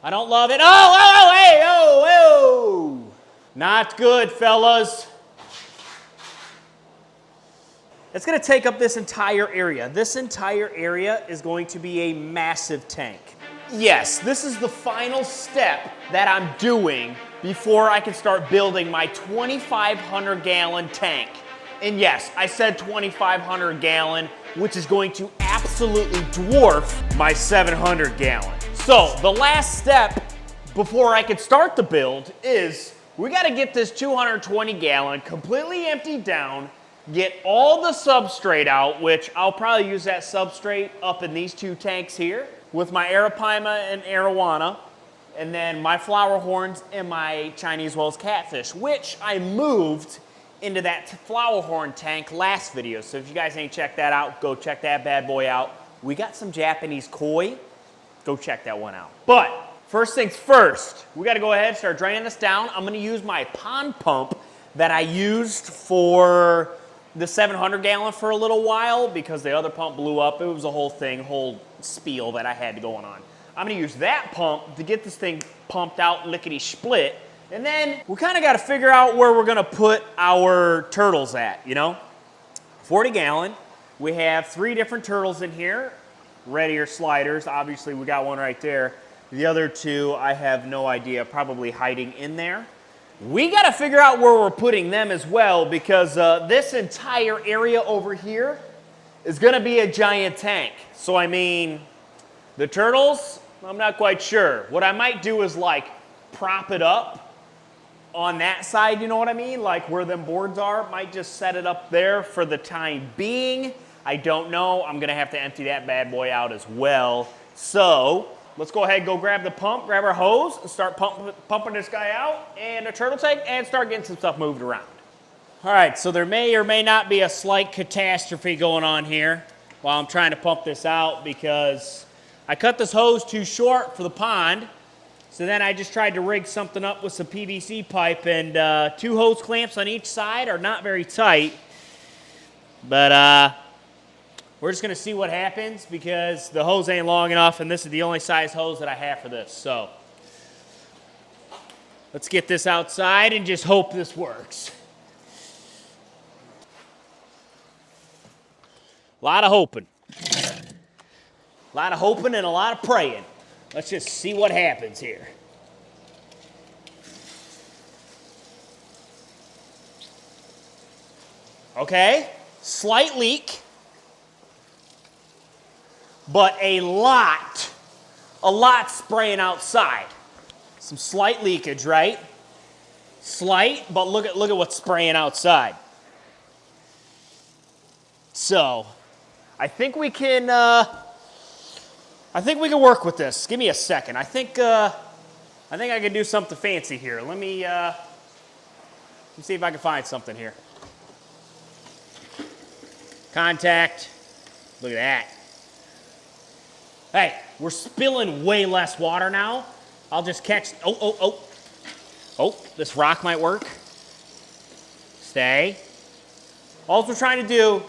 I don't love it. Oh, hey, oh. Not good, fellas. It's going to take up this entire area. This entire area is going to be a massive tank. Yes, this is the final step that I'm doing before I can start building my 2,500 gallon tank. And yes, I said 2,500 gallon, which is going to absolutely dwarf my 700 gallon. So the last step before I can start the build is we got to get this 220 gallon completely emptied down, get all the substrate out, which I'll probably use that substrate up in these two tanks here with my arapaima and arowana, and then my flower horns and my Chinese Wells catfish, which I moved into that flower horn tank last video. So if you guys ain't checked that out, go check that bad boy out. We got some Japanese koi. Go check that one out. But first things first, we got to go ahead and start draining this down. I'm going to use my pond pump that I used for the 700 gallon for a little while because the other pump blew up. It was a whole thing, whole spiel that I had going on. I'm going to use that pump to get this thing pumped out lickety-split. And then we kind of got to figure out where we're going to put our turtles at, you know? 40 gallon. We have 3 different turtles in here. Reddier sliders. Obviously, we got one right there. The other 2, I have no idea, probably hiding in there. We got to figure out where we're putting them as well because this entire area over here is going to be a giant tank. So, I mean, the turtles, I'm not quite sure. What I might do is, like, prop it up on that side, you know what I mean? Like where them boards are, might just set it up there for the time being. I don't know. I'm going to have to empty that bad boy out as well. So let's go ahead and go grab the pump, grab our hose, and start pumping this guy out and a turtle tank and start getting some stuff moved around. All right, so there may or may not be a slight catastrophe going on here while I'm trying to pump this out because I cut this hose too short for the pond. So then I just tried to rig something up with some PVC pipe, and 2 hose clamps on each side are not very tight. But we're just going to see what happens because the hose ain't long enough, and this is the only size hose that I have for this. So let's get this outside and just hope this works. A lot of hoping. A lot of hoping and a lot of praying. Let's just see what happens here. Okay, slight leak, but a lot spraying outside. Some slight leakage, right? Slight, but look at what's spraying outside. So, I think we can work with this. Give me a second. I think I can do something fancy here. Let me see if I can find something here. Contact. Look at that. Hey, we're spilling way less water now. I'll just catch. Oh, this rock might work. Stay. All we're trying to do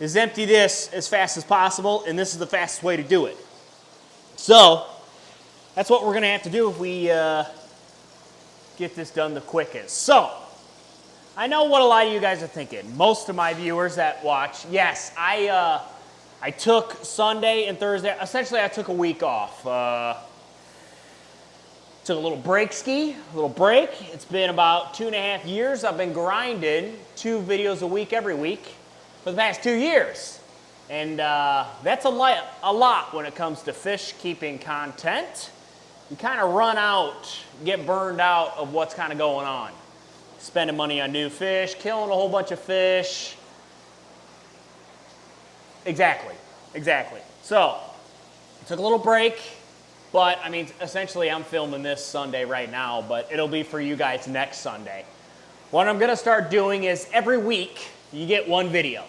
is empty this as fast as possible, and this is the fastest way to do it. So, that's what we're going to have to do if we get this done the quickest. So, I know what a lot of you guys are thinking. Most of my viewers that watch, yes, I took Sunday and Thursday. Essentially, I took a week off. Took a little break. It's been about 2.5 years. I've been grinding 2 videos a week every week for the past 2 years. And that's a lot when it comes to fish keeping content. You kind of run out, get burned out of what's kind of going on. Spending money on new fish, killing a whole bunch of fish. Exactly. So, I took a little break, but I mean, essentially I'm filming this Sunday right now, but it'll be for you guys next Sunday. What I'm gonna start doing is every week, you get 1 video.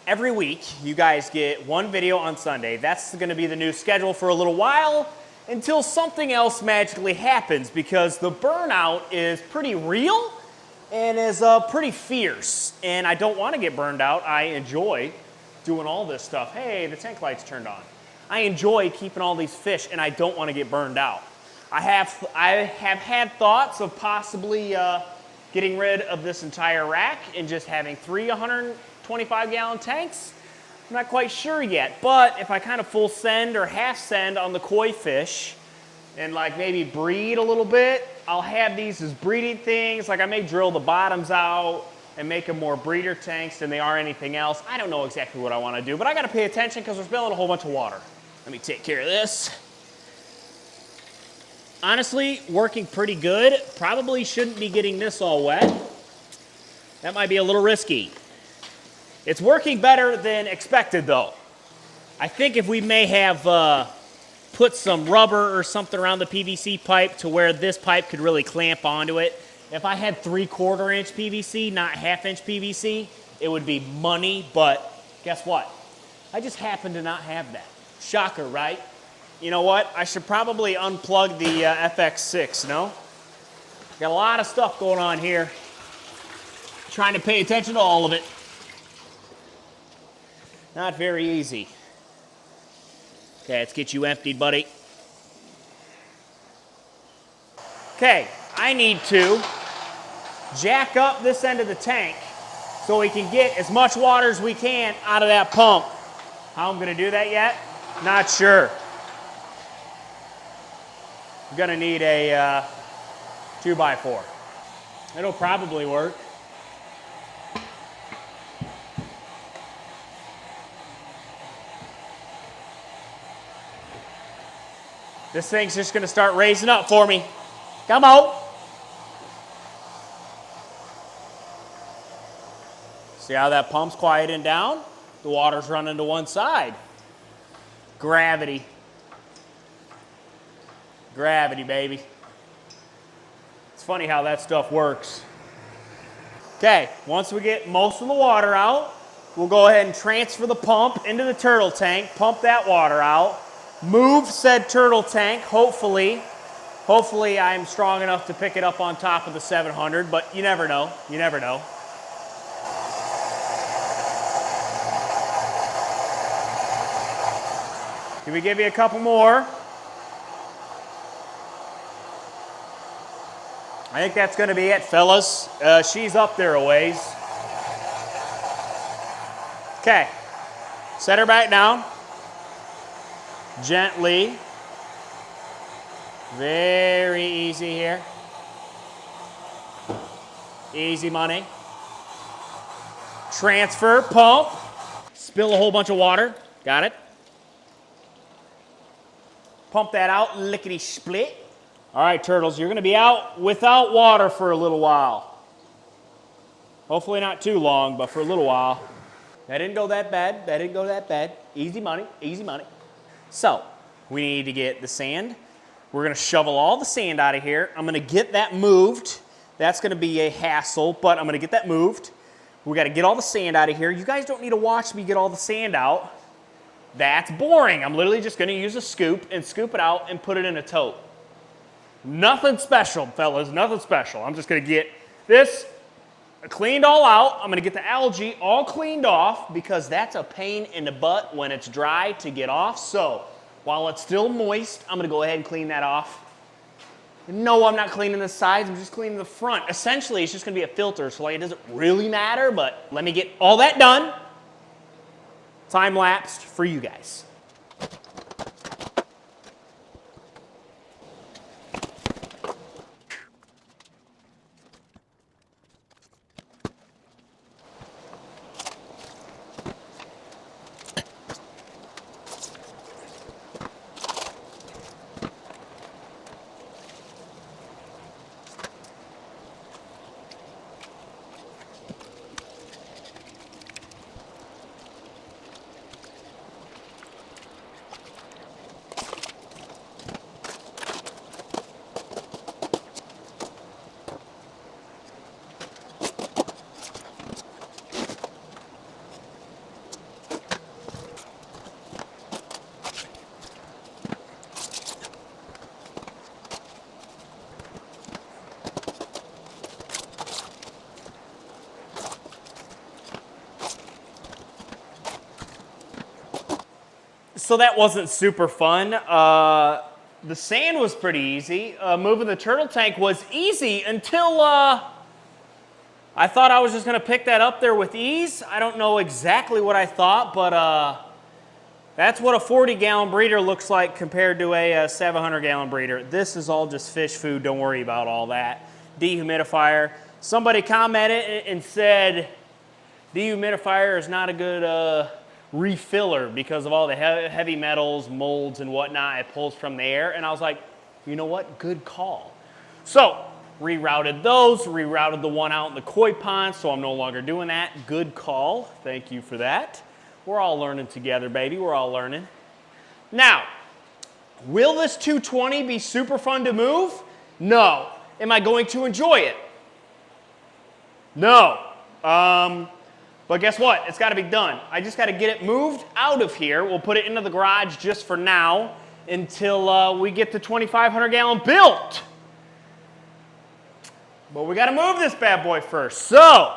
Every week, you guys get 1 video on Sunday. That's gonna be the new schedule for a little while until something else magically happens because the burnout is pretty real and is pretty fierce. And I don't wanna get burned out. I enjoy doing all this stuff. Hey, the tank light's turned on. I enjoy keeping all these fish and I don't wanna get burned out. I have had thoughts of possibly getting rid of this entire rack and just having 3 125-gallon tanks. I'm not quite sure yet, but if I kind of full send or half send on the koi fish and like maybe breed a little bit, I'll have these as breeding things. Like I may drill the bottoms out and make them more breeder tanks than they are anything else. I don't know exactly what I want to do, but I got to pay attention because we're spilling a whole bunch of water. Let me take care of this. Honestly, working pretty good. Probably shouldn't be getting this all wet. That might be a little risky. It's working better than expected though. I think if we may have put some rubber or something around the PVC pipe to where this pipe could really clamp onto it. If I had 3/4 inch PVC, not 1/2 inch PVC, it would be money, but guess what? I just happen to not have that. Shocker, right? You know what? I should probably unplug the FX6, no? Got a lot of stuff going on here. Trying to pay attention to all of it. Not very easy. Okay, let's get you emptied, buddy. Okay, I need to jack up this end of the tank so we can get as much water as we can out of that pump. How I'm gonna do that yet? Not sure. I'm gonna need a 2x4. It'll probably work. This thing's just gonna start raising up for me. Come on. See how that pump's quieting down? The water's running to one side. Gravity. Gravity, baby. It's funny how that stuff works. Okay, once we get most of the water out, we'll go ahead and transfer the pump into the turtle tank, pump that water out, move said turtle tank, hopefully I'm strong enough to pick it up on top of the 700, but you never know, you never know. Can we give you a couple more? I think that's gonna be it, fellas. She's up there a ways. Okay, set her back down. Gently. Very easy here. Easy money. Transfer, pump. Spill a whole bunch of water. Got it. Pump that out, lickety split. All right, turtles, you're gonna be out without water for a little while. Hopefully not too long, but for a little while. That didn't go that bad, that didn't go that bad. Easy money, easy money. So, we need to get the sand. We're gonna shovel all the sand out of here. I'm gonna get that moved. That's gonna be a hassle, but I'm gonna get that moved. We gotta get all the sand out of here. You guys don't need to watch me get all the sand out. That's boring. I'm literally just gonna use a scoop and scoop it out and put it in a tote. Nothing special, fellas, nothing special. I'm just gonna get this cleaned all out. I'm gonna get the algae all cleaned off because that's a pain in the butt when it's dry to get off. So while it's still moist, I'm gonna go ahead and clean that off. No, I'm not cleaning the sides, I'm just cleaning the front. Essentially, it's just gonna be a filter, so like it doesn't really matter, but let me get all that done. Time-lapsed for you guys. So that wasn't super fun. The sand was pretty easy. Moving the turtle tank was easy until I thought I was just going to pick that up there with ease. I don't know exactly what I thought, but that's what a 40-gallon breeder looks like compared to a 700-gallon breeder. This is all just fish food. Don't worry about all that. Dehumidifier. Somebody commented and said dehumidifier is not a good refiller because of all the heavy metals, molds, and whatnot it pulls from the air. And I was like, you know what? Good call. So, rerouted those, rerouted the one out in the koi pond, so I'm no longer doing that. Good call. Thank you for that. We're all learning together, baby. We're all learning. Now, will this 220 be super fun to move? No. Am I going to enjoy it? No. But guess what? It's got to be done. I just got to get it moved out of here. We'll put it into the garage just for now until we get the 2,500-gallon built. But we got to move this bad boy first. So,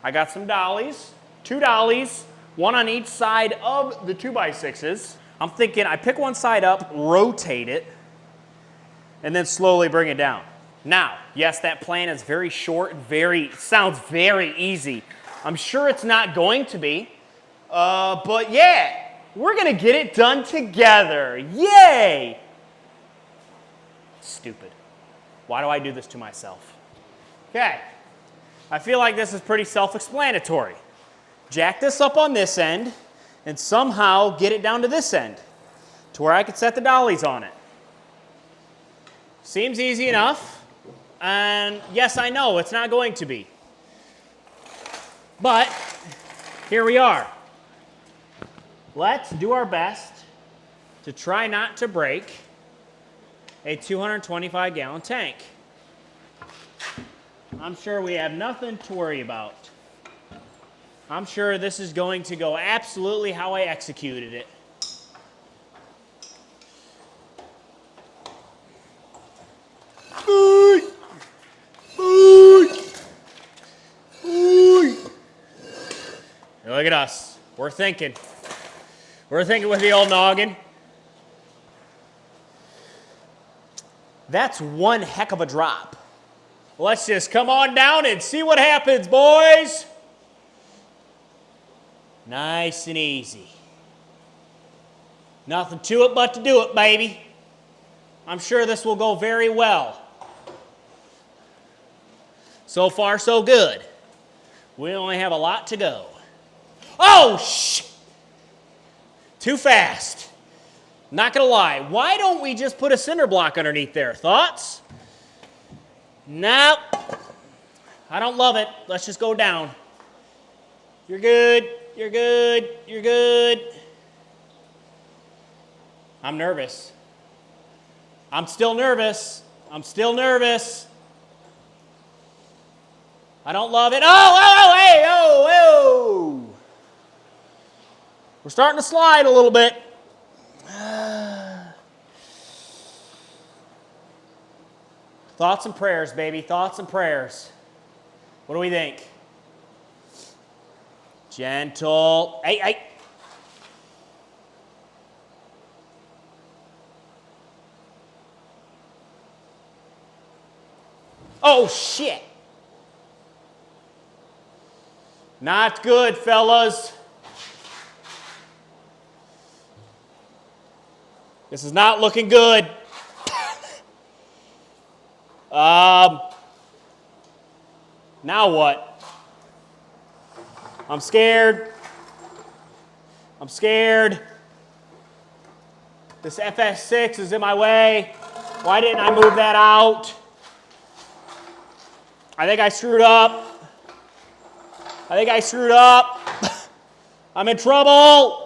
I got some dollies, 2 dollies, one on each side of the 2x6s. I'm thinking I pick one side up, rotate it, and then slowly bring it down. Now, yes, that plan is very short, sounds very easy. I'm sure it's not going to be, but yeah, we're gonna get it done together. Yay! Stupid. Why do I do this to myself? Okay, I feel like this is pretty self-explanatory. Jack this up on this end and somehow get it down to this end to where I can set the dollies on it. Seems easy enough, and yes, I know it's not going to be. But here we are. Let's do our best to try not to break a 225-gallon tank. I'm sure we have nothing to worry about. I'm sure this is going to go absolutely how I executed it. Look at us. We're thinking. We're thinking with the old noggin. That's one heck of a drop. Let's just come on down and see what happens, boys. Nice and easy. Nothing to it but to do it, baby. I'm sure this will go very well. So far, so good. We only have a lot to go. Oh, too fast. Not gonna lie. Why don't we just put a cinder block underneath there? Thoughts? Nope. I don't love it. Let's just go down. You're good. You're good. You're good. I'm nervous. I'm still nervous. I'm still nervous. I don't love it. Oh, hey, oh. We're starting to slide a little bit. Thoughts and prayers, baby. Thoughts and prayers. What do we think? Gentle. Hey. Oh, shit. Not good, fellas. This is not looking good. Now what? I'm scared. I'm scared. This FS6 is in my way. Why didn't I move that out? I think I screwed up. I'm in trouble.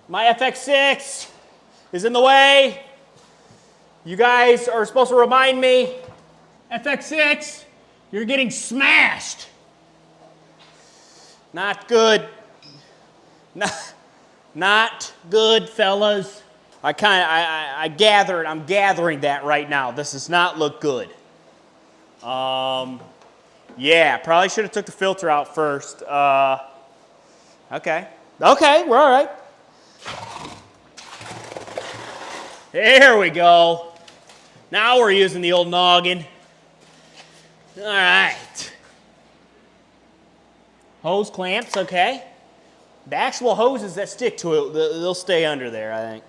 My FX6 is in the way. You guys are supposed to remind me. FX6, you're getting smashed. Not good. Not good, fellas. I'm gathering that right now. This does not look good. Yeah, probably should have took the filter out first. Okay, we're all right. There we go. Now we're using the old noggin. All right. Hose clamps, okay. The actual hoses that stick to it, they'll stay under there, I think.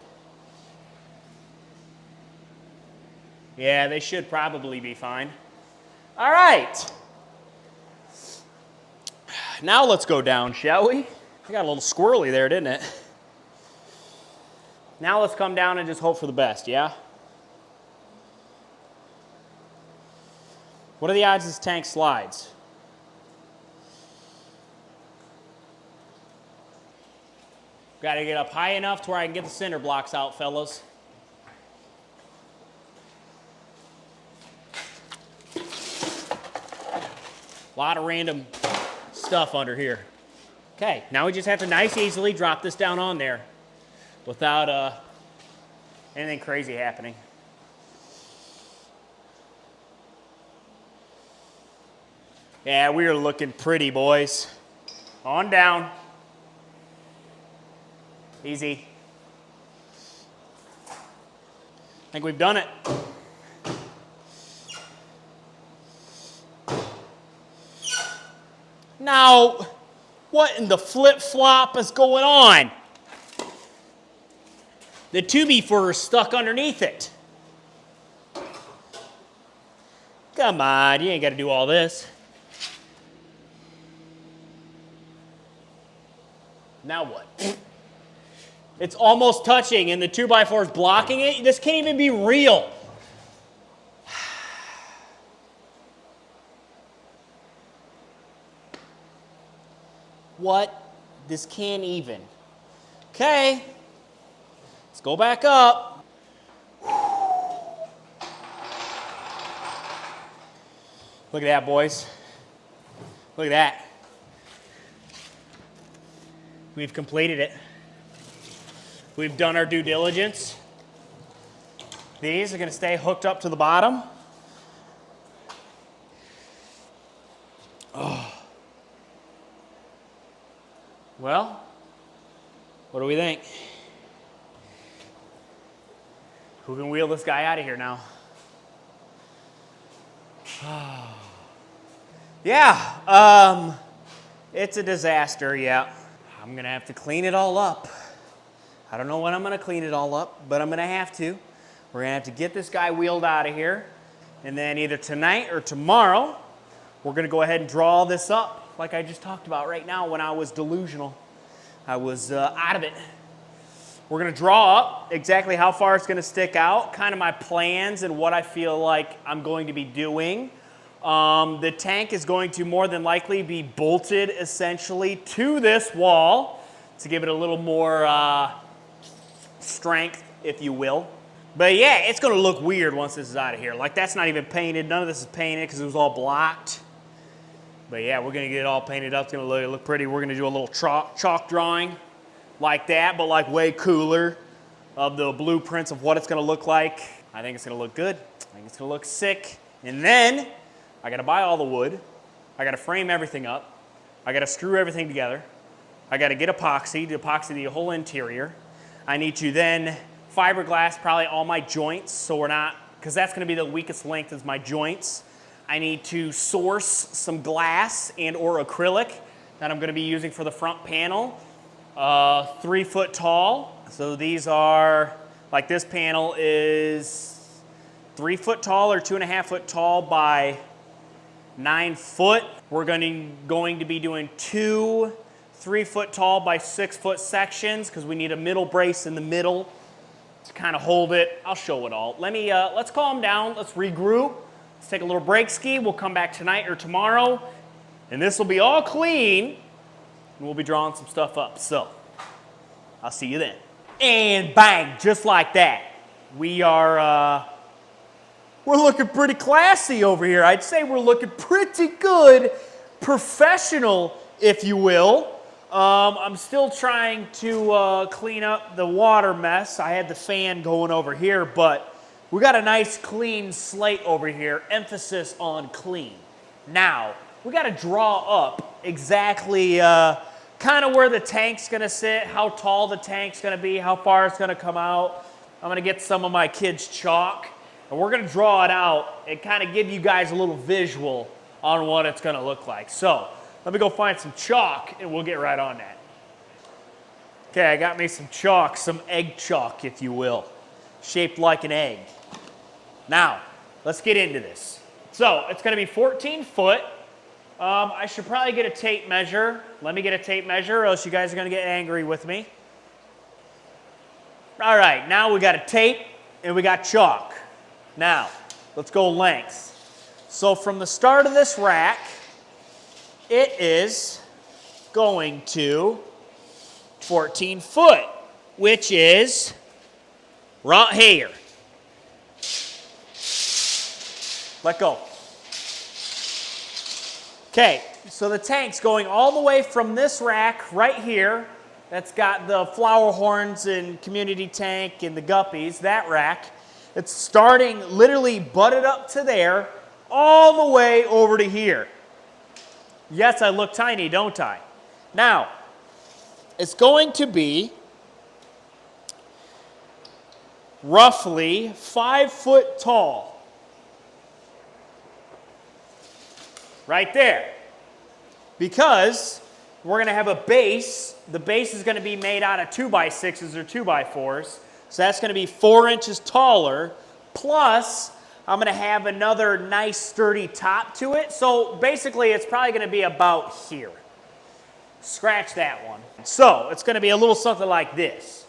Yeah, they should probably be fine. All right. Now let's go down, shall we? I got a little squirrely there, didn't it? Now let's come down and just hope for the best, yeah? What are the odds this tank slides? Got to get up high enough to where I can get the cinder blocks out, fellas. A lot of random stuff under here. Okay, now we just have to nice easily drop this down on there without anything crazy happening. Yeah, we are looking pretty, boys. On down. Easy. I think we've done it. Now, what in the flip-flop is going on? The 2x4 is stuck underneath it. Come on, you ain't got to do all this. Now what? It's almost touching and the 2x4 is blocking it. This can't even be real. What? This can't even. Okay. Let's go back up. Look at that, boys. Look at that. We've completed it. We've done our due diligence. These are going to stay hooked up to the bottom. Oh. Well, what do we think? Who can wheel this guy out of here now? Yeah, it's a disaster, yeah. I'm gonna have to clean it all up. I don't know when I'm gonna clean it all up, but I'm gonna have to. We're gonna have to get this guy wheeled out of here, and then either tonight or tomorrow, we're gonna go ahead and draw this up like I just talked about right now when I was delusional. I was out of it. We're gonna draw up exactly how far it's gonna stick out, kind of my plans and what I feel like I'm going to be doing. The tank is going to more than likely be bolted essentially to this wall to give it a little more strength, if you will. But yeah, it's gonna look weird once this is out of here. Like, that's not even painted. None of this is painted because it was all blocked. But yeah, we're gonna get it all painted up. It's gonna look pretty. We're gonna do a little chalk drawing like that, but like way cooler, of the blueprints of what it's gonna look like. I think it's gonna look good. I think it's gonna look sick. And then I gotta buy all the wood. I gotta frame everything up. I gotta screw everything together. I gotta get epoxy to epoxy the whole interior. I need to then fiberglass probably all my joints, so we're not, because that's gonna be the weakest link is my joints. I need to source some glass and or acrylic that I'm gonna be using for the front panel. 3 foot tall. So these are, like this panel is 3 foot tall or 2.5 foot tall by 9 foot. We're going to be doing 2 3 foot tall by 6 foot sections because we need a middle brace in the middle to kind of hold it. I'll show it all. Let's calm down. Let's regroup. Let's take a little break ski. We'll come back tonight or tomorrow, and this will be all clean, and we'll be drawing some stuff up. So I'll see you then. And bang, just like that. We're looking pretty classy over here. I'd say we're looking pretty good, professional, if you will. I'm still trying to clean up the water mess. I had the fan going over here, but we got a nice clean slate over here, emphasis on clean. Now, we got to draw up exactly kind kind of where the tank's gonna sit, how tall the tank's gonna be, how far it's gonna come out. I'm gonna get some of my kids' chalk, and we're gonna draw it out and kind of give you guys a little visual on what it's gonna look like. So, let me go find some chalk, and we'll get right on that. Okay, I got me some chalk, some egg chalk, if you will, shaped like an egg. Now, let's get into this. So, it's gonna be 14 foot. I should probably get a tape measure. Let me get a tape measure, or else you guys are gonna get angry with me. All right, now we got a tape and we got chalk. Now, let's go length. So from the start of this rack, it is going to 14 foot, which is right here. Let go. Okay, so the tank's going all the way from this rack right here. That's got the flower horns and community tank and the guppies, that rack. It's starting literally butted up to there, all the way over to here. Yes, I look tiny, don't I? Now, it's going to be roughly 5 foot tall. Right there. Because we're going to have a base. The base is going to be made out of 2x6s or 2x4s. So that's going to be 4 inches taller. Plus, I'm going to have another nice sturdy top to it. So basically, it's probably going to be about here. Scratch that one. So it's going to be a little something like this.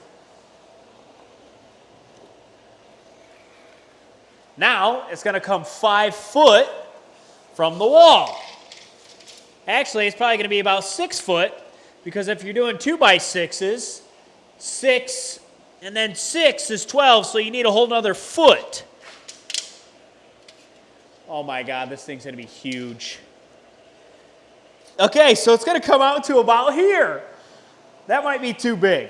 Now, it's going to come 5 foot from the wall. Actually, it's probably going to be about 6 foot, because if you're doing 2x6s, 6 and then 6 is 12, so you need a whole nother foot. Oh my God, this thing's going to be huge. Okay, so it's going to come out to about here. That might be too big.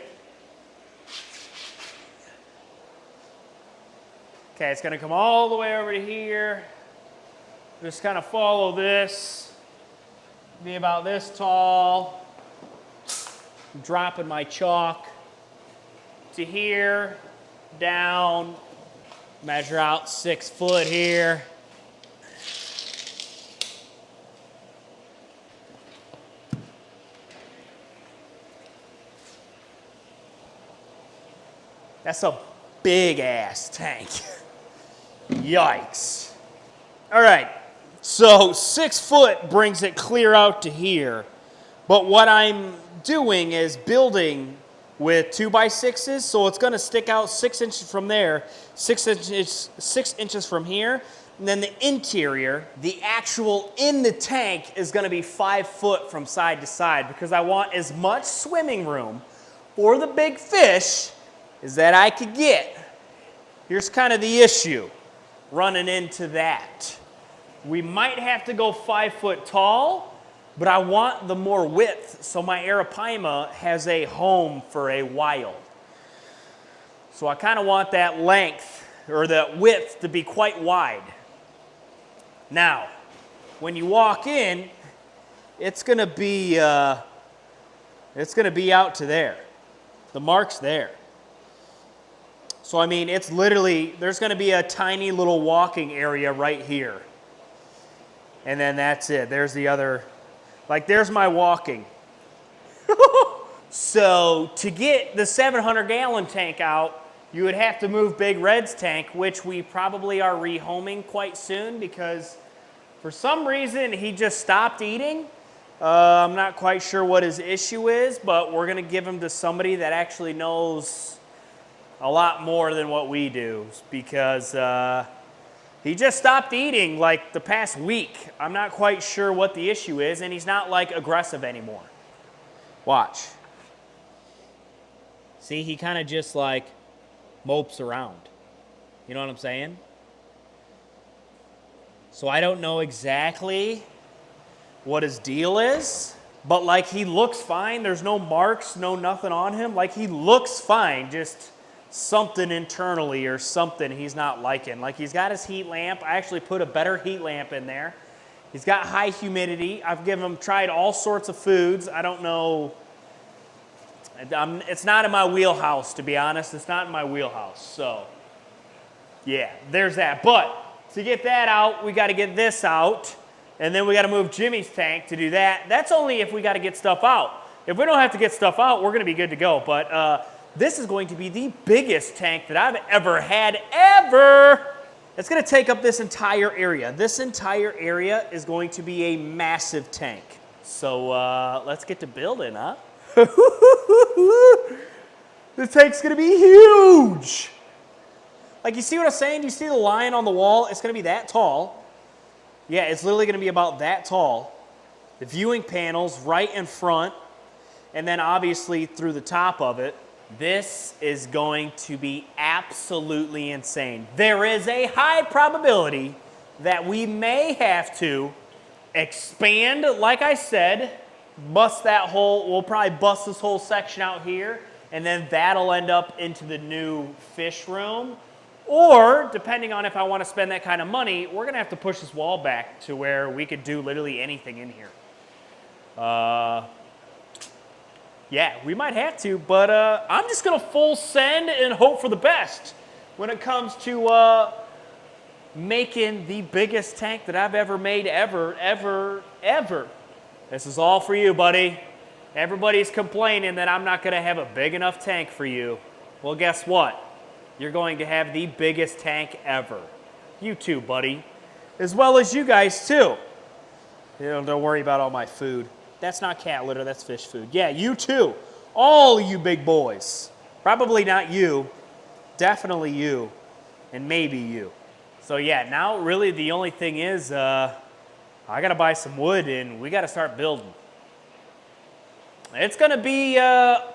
Okay, it's going to come all the way over to here. Just kind of follow this. Be about this tall. I'm dropping my chalk to here, down, measure out 6 foot here. That's a big ass tank. Yikes. All right. So 6 foot brings it clear out to here. But what I'm doing is building with 2x6s, so it's going to stick out 6 inches from there, 6 inches from here, and then the interior, the actual in the tank, is going to be 5 foot from side to side, because I want as much swimming room for the big fish as that I could get. Here's kind of the issue running into that. We might have to go 5 foot tall, but I want the more width so my arapaima has a home for a while. So I kind of want that length or that width to be quite wide. Now, when you walk in, it's going to be out to there. The mark's there. So I mean, it's literally, there's going to be a tiny little walking area right here. And then that's it. There's the other, like there's my walking. So to get the 700-gallon tank out, you would have to move Big Red's tank, which we probably are rehoming quite soon, because for some reason he just stopped eating. I'm not quite sure what his issue is, but we're going to give him to somebody that actually knows a lot more than what we do, because he just stopped eating like the past week. I'm not quite sure what the issue is, and he's not like aggressive anymore. Watch. See, he kind of just like mopes around. You know what I'm saying? So I don't know exactly what his deal is, but like he looks fine. There's no marks, no nothing on him. Like he looks fine, just something internally or something he's not liking. Like he's got his heat lamp. I actually put a better heat lamp in there. He's got high humidity. I've tried all sorts of foods. I don't know It's not in my wheelhouse, to be honest. It's not in my wheelhouse. So, yeah, there's that. But to get that out, we got to get this out. And then we got to move Jimmy's tank to do that. That's only if we got to get stuff out. If we don't have to get stuff out, we're going to be good to go. But this is going to be the biggest tank that I've ever had, ever. It's going to take up this entire area. This entire area is going to be a massive tank. So let's get to building, huh? This tank's going to be huge. Like, you see what I'm saying? You see the line on the wall? It's going to be that tall. Yeah, it's literally going to be about that tall. The viewing panel's right in front. And then obviously through the top of it. This is going to be absolutely insane. There is a high probability that we may have to expand, like I said, bust that whole, we'll probably bust this whole section out here, and then that'll end up into the new fish room. Or, depending on if I want to spend that kind of money, we're going to have to push this wall back to where we could do literally anything in here. Yeah, we might have to, but I'm just going to full send and hope for the best when it comes to making the biggest tank that I've ever made, ever. This is all for you, buddy. Everybody's complaining that I'm not going to have a big enough tank for you. Well, guess what? You're going to have the biggest tank ever. You too, buddy. As well as you guys, too. You know, don't worry about all my food. That's not cat litter, that's fish food. Yeah, you too. All you big boys. Probably not you. Definitely you. And maybe you. So yeah, now really the only thing is I got to buy some wood and we got to start building. It's going to be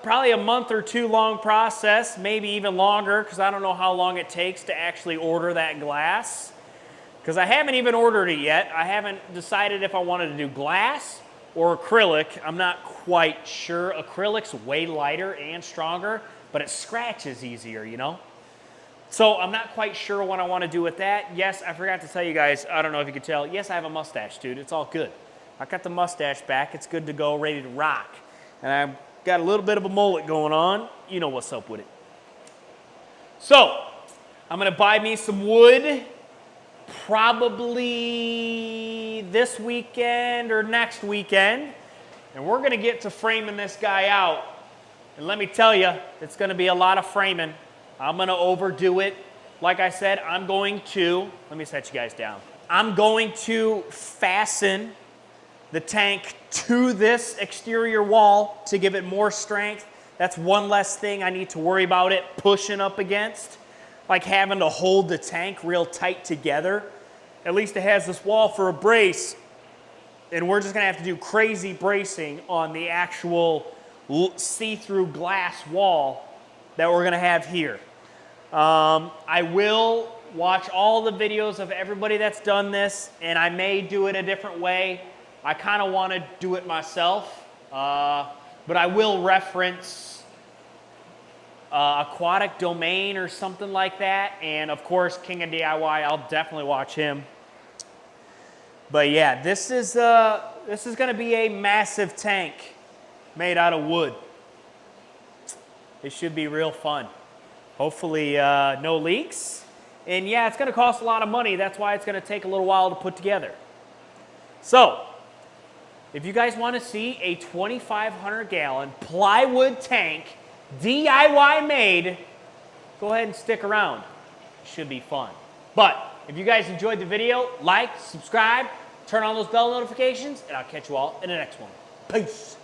probably a month or two long process, maybe even longer, because I don't know how long it takes to actually order that glass. Because I haven't even ordered it yet. I haven't decided if I wanted to do glass or acrylic. I'm not quite sure. Acrylic's way lighter and stronger, but it scratches easier, you know? So I'm not quite sure what I want to do with that. Yes, I forgot to tell you guys, I don't know if you could tell, yes, I have a mustache, dude. It's all good. I got the mustache back. It's good to go, ready to rock. And I've got a little bit of a mullet going on. You know what's up with it. So, I'm going to buy me some wood probably this weekend or next weekend. And we're going to get to framing this guy out. And let me tell you, it's going to be a lot of framing. I'm going to overdo it. Like I said, I'm going to, let me set you guys down. I'm going to fasten the tank to this exterior wall to give it more strength. That's one less thing I need to worry about it pushing up against. Like having to hold the tank real tight together. At least it has this wall for a brace. And we're just going to have to do crazy bracing on the actual see-through glass wall that we're going to have here. I will watch all the videos of everybody that's done this, and I may do it a different way. I kind of want to do it myself, but I will reference Aquatic Domain or something like that, and of course King of DIY. I'll definitely watch him. But yeah, this is going to be a massive tank made out of wood. It should be real fun. Hopefully no leaks. And yeah, it's going to cost a lot of money. That's why it's going to take a little while to put together. So, if you guys want to see a 2,500 gallon plywood tank, DIY made, go ahead and stick around. It should be fun. But if you guys enjoyed the video, like, subscribe, turn on those bell notifications, and I'll catch you all in the next one. Peace.